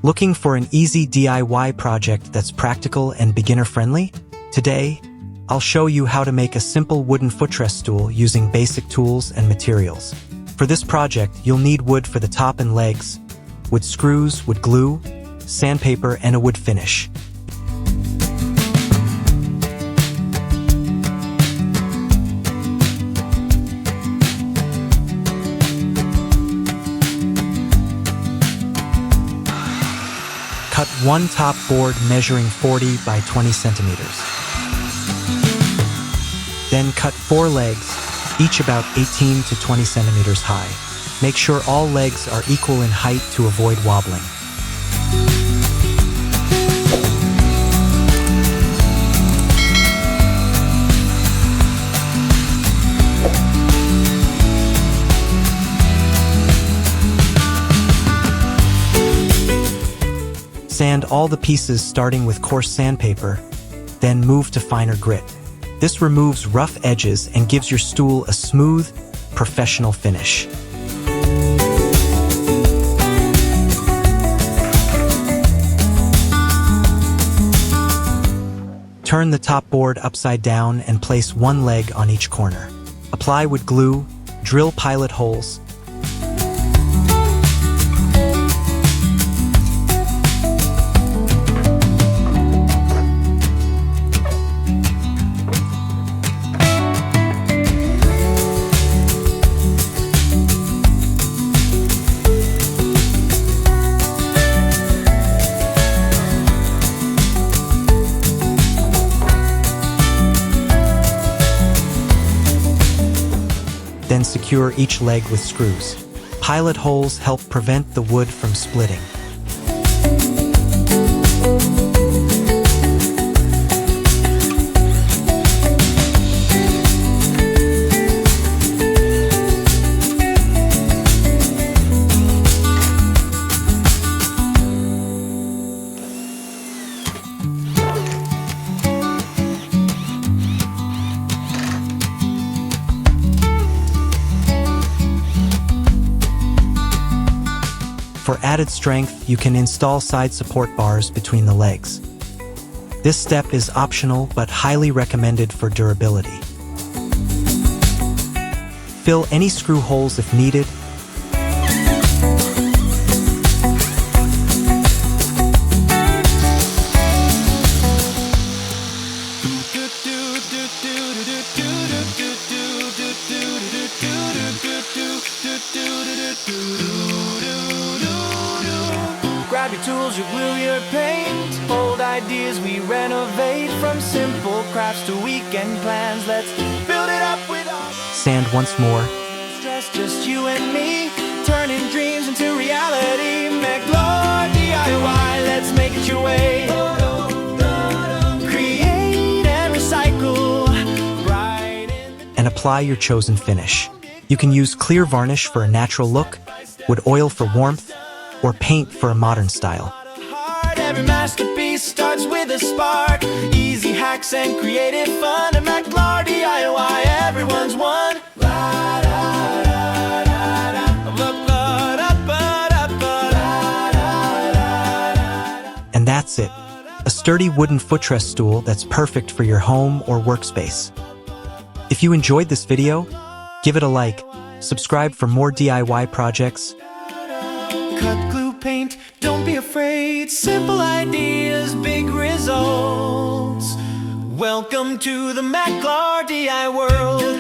Looking for an easy DIY project that's practical and beginner-friendly? Today, I'll show you how to make a simple wooden footrest stool using basic tools and materials. For this project, you'll need wood for the top and legs, wood screws, wood glue, sandpaper, and a wood finish. Cut one top board measuring 40 by 20 centimeters. Then cut 4 legs, each about 18 to 20 centimeters high. Make sure all legs are equal in height to avoid wobbling. Sand all the pieces starting with coarse sandpaper, then move to finer grit. This removes rough edges and gives your stool a smooth, professional finish. Turn the top board upside down and place one leg on each corner. Apply wood glue, drill pilot holes. Then secure each leg with screws. Pilot holes help prevent the wood from splitting. For added strength, you can install side support bars between the legs. This step is optional but highly recommended for durability. Fill any screw holes if needed. Grab your tools, you glue, your paint. Old ideas we renovate. From simple crafts to weekend plans, let's build it up with all. Sand once more. Stress, just you and me, turning dreams into reality. McLeod DIY, let's make it your way. Create and recycle. And apply your chosen finish. You can use clear varnish for a natural look, wood oil for warmth, or paint for a modern style. Every masterpiece starts with a spark. Easy hacks and creative fun. And McLeod DIY, everyone's one. And that's it. A sturdy wooden footrest stool that's perfect for your home or workspace. If you enjoyed this video, give it a like, subscribe for more DIY projects. Cut, glue, paint, don't be afraid. Simple ideas, big results. Welcome to the McLeod DIY world.